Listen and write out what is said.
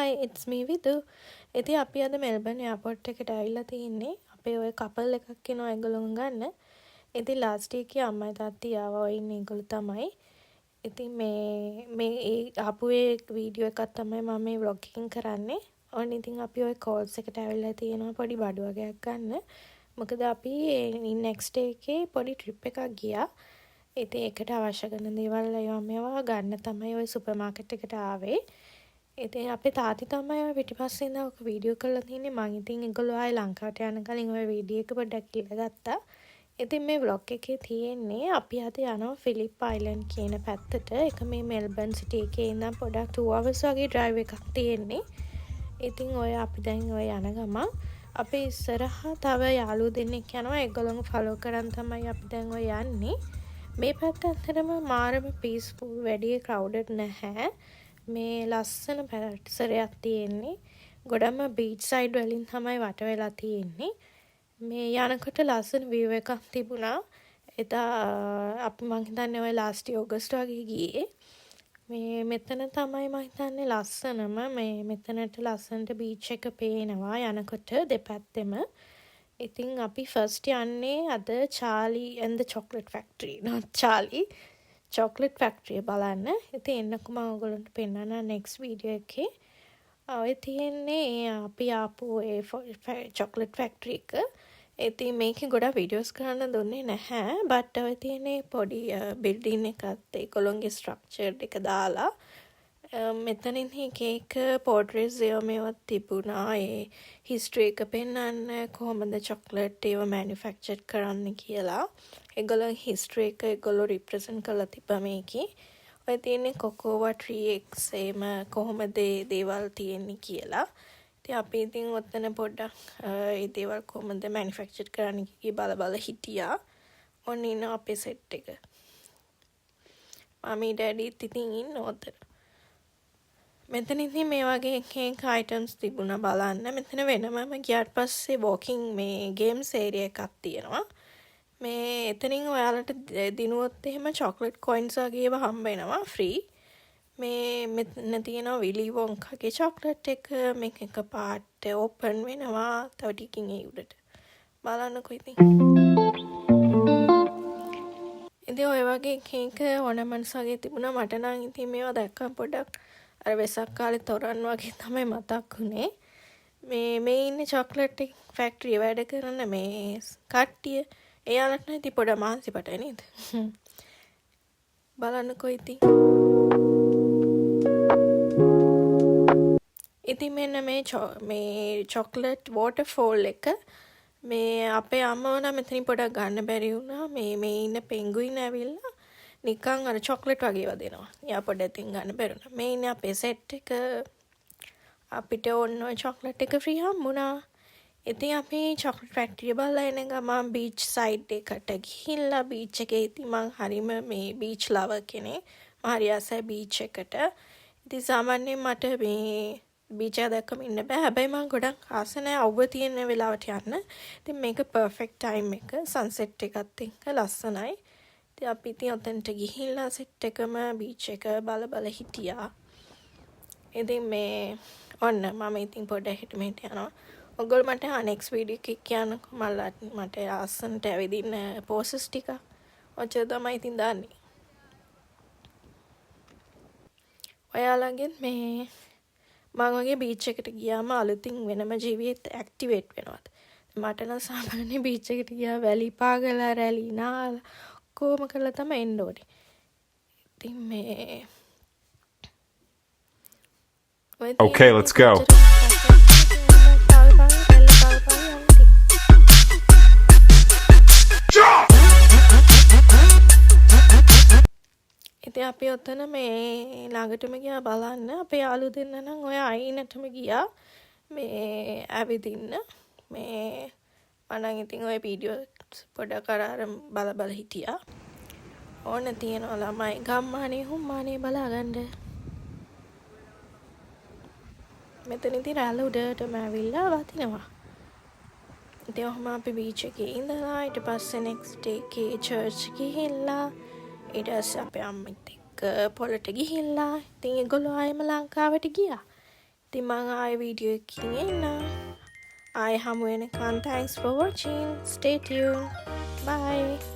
Hi, it's me Vidu. ඉතින් අපි අද මෙල්බන් එයාපෝට් එකට ඇවිල්ලා තින්නේ. අපේ ඔය කපල් එකක් කෙනා ඒගොල්ලෝ ගන්න. ඉතින් ලාස්ට් එකේ අම්මයි තාත්තයි ආවා ඉන්නේ ඒගොල්ලෝ තමයි. ඉතින් මේ ඒ ආපු ඒ වීඩියෝ එකක් තමයි මම මේ vlog එකකින් කරන්නේ. ඔන්න ඉතින් අපි ඔය කෝල්ස් එකට ඇවිල්ලා තියෙනවා පොඩි බඩු වගේක් ගන්න. මොකද අපි next day එකේ පොඩි trip එකක් ගියා. ඉතින් ඒකට අවශ්‍ය කරන දේවල් මේවා ගන්න තමයි ඔය සුපර් මාකට් එකට ආවේ. ඉතින් අපේ තාත්තා තමයි ඔය පිටිපස්සේ ඉඳන් ඔක වීඩියෝ කරලා තින්නේ. මං ඉතින් ඒගොල්ලෝ ආයේ ලංකාවට යන කලින් ඔය වීඩියෝ එක පොඩ්ඩක් කියලා ගත්තා. ඉතින් මේ vlog එකේ තියෙන්නේ අපි අද යනවා ෆිලිප් අයිලන්ඩ් කියන පැත්තට. ඒක මේ මෙල්බන් සිටි එකේ ඉඳන් පොඩක් 2 hours වගේ drive එකක් තියෙන්නේ. ඉතින් ඔය අපි දැන් ඔය යන ගමන් අපේ ඉස්සරහා තව යාළුවෝ දෙන්නෙක් යනවා. ඒගොල්ලෝ ෆලෝ කරන් තමයි අපි දැන් ඔය යන්නේ. මේ පැත්ත ඇත්තටම මාරම peaceful, වැඩි crowded නැහැ. මේ ලස්සන පරිසරයක් තියෙන්නේ. ගොඩම බීච් සයිඩ් වලින් තමයි වට වෙලා තියෙන්නේ. මේ යනකොට ලස්සන view එකක් තිබුණා. එදා අපි මං හිතන්නේ ඔය last August වගේ ගියේ. මේ මෙතන තමයි මං හිතන්නේ ලස්සනම. මේ මෙතනට ලස්සනට බීච් එක පේනවා යනකොට දෙපැත්තෙම. ඉතින් අපි ෆස්ට් යන්නේ අද Charlie and the Chocolate Factory. not Charlie. chocolate factory බලන්න. ඉතින් එන්නකො මම ඔයගොල්ලන්ට පෙන්නන්න next video එකේ. ඔය තියෙන්නේ අපි ආපු ඒ chocolate factory එක. ඉතින් මේකේ ගොඩක් videos කරන්න දුන්නේ නැහැ. but ඔය තියෙන්නේ පොඩි building එකත් ඒගොල්ලන්ගේ structure එක දාලා මෙතනින් එක portraits මේවත් තිබුණා. ඒ history එක පෙන්නන්න කොහොමද chocolate ඒව manufacture කරන්න කියලා. ඒගොල්ලෝ history එක ඒගොල්ලෝ represent කරලා තිබ්බා මේකේ. ඔය තියෙන්නේ cocoa tree eggs එහෙම කොහොමද දේවල් තියෙන්නේ කියලා. ඉතින් අපි ඉතින් ඔතන පොඩ්ඩක් ඒ දේවල් කොහොමද manufacture කරන්න බල හිටියා. ඔන්න ඉන්න අපේ set එක. මමී ඩැඩිත් ඉතින් ඉන්න ඔතන. මෙතන ඉතින් මේ වගේ එක items තිබුණා බලන්න. මෙතන වෙනමම ගියාට පස්සේ walking මේ games area එකක් තියෙනවා. මේ එතනින් ඔයාලට දිනුවොත් එහෙම chocolate coins වගේ ඒවා හම්බ වෙනවා free. මේ මෙතන තියෙනවා Willy Wonkaගේ chocolate එක මේක එකපාරට open වෙනවා. තව ටිකකින් ඒ උඩට. බලන්නකෝ ඉතින්. ඉතින් ඔය වගේ එක ornaments වගේ තිබුණා. මට නම් ඉතින් මේවා දැක්කම පොඩ්ඩක් අර වෙසක් කාලේ තොරන් වගේ තමයි මතක් වුනේ. මේ ඉන්නේ chocolate factory වැඩ කරන මේ කට්ටිය. එයාලට නම් ඉතින් පොඩ මාන්සි පටයි නේද? බලන්නකෝ ඉතින්. ඉතින් මෙන්න මේ chocolate waterfall එක මේ අපේ අම්මව නම් මෙතනින් පොඩක් ගන්න බැරි වුණා. මේ ඉන්න පෙන්ගුයින් ඇවිල්ලා නිකන් අර chocolate වගේ ඒවා දෙනවා. යා පොඩ්ඩකින් ගන්න බැරුණා. මේ ඉන්නේ අපේ set එක. අපිට ඕන ඔය chocolate එක free හම්බුණා. ඉතින් අපි chocolate factory බලලා එන ගමන් beach side එකට ගිහිල්ලා beach එකේ ඉතින් මං හරිම මේ beach lover කෙනෙක්. මම හරි ආසයි beach එකට. ඉතින් සාමාන්‍යයෙන් මට මේ beach එක දැක්කම ඉන්න බෑ. හැබැයි මං ගොඩක් ආස නැහැ අවුව තියෙන වෙලාවට යන්න. ඉතින් මේක perfect time එක. sunset එකත් එක්ක ලස්සනයි. ඉතින් අපි ඉතින් ඔතෙන්ට ගිහිල්ලා set එකම beach එක බල හිටියා. ඉතින් මේ ඔන්න මම ඉතින් පොඩ්ඩක් හිට මෙහෙට යනවා. ඔයගොල්ලෝ මට next video එකේ කියන්නකෝ මට ආසන්ට ඇවිදින්න poses ටික. ඔච්චර තමයි ඉතින් දාන්නේ. ඔයාලගෙන් මේ මම වගේ beach එකට ගියාම අලුතින් වෙනම ජීවිත activate වෙනවාද? මට නම් සාමාන්‍ය beach එකට ගියා වැලි පාගලා රැලි නාලා කොහොම කරලා තමයි එන්න ඕනේ. ඉතින් මේ Okay, let's go. ඉතින් අපි ඔතන මේ ළඟටම ගියා බලන්න. අපේ යාළුවෝ දෙන්න නම් ඔය අයිනටම ගියා මේ ඇවිදින්න. මේ මනම් ඉතින් ඔය වීඩියෝ පොඩක් අර බල හිටියා. ඕන තියෙනවා ළමයි ගම්මානේ හුම්මානේ බලාගන්න. මෙතන ඉතින් රැළ උඩටම ඇවිල්ලා වතිනවා. ඉතින් ඔහම අපි beach එකේ ඉඳලා ඊට පස්සේ next day එකේ church ගිහිල්ලා ඊට පස්සේ අපේ අම්මිත් එක්ක පොළට ගිහිල්ලා ඉතින් ඒගොල්ලෝ ආයෙම ලංකාවට ගියා. ඉතින් මං ආයෙ වීඩියෝ එකකින් එන්නම්. ආයෙ හමු වෙනකන් thanks for watching. Stay tuned. Bye.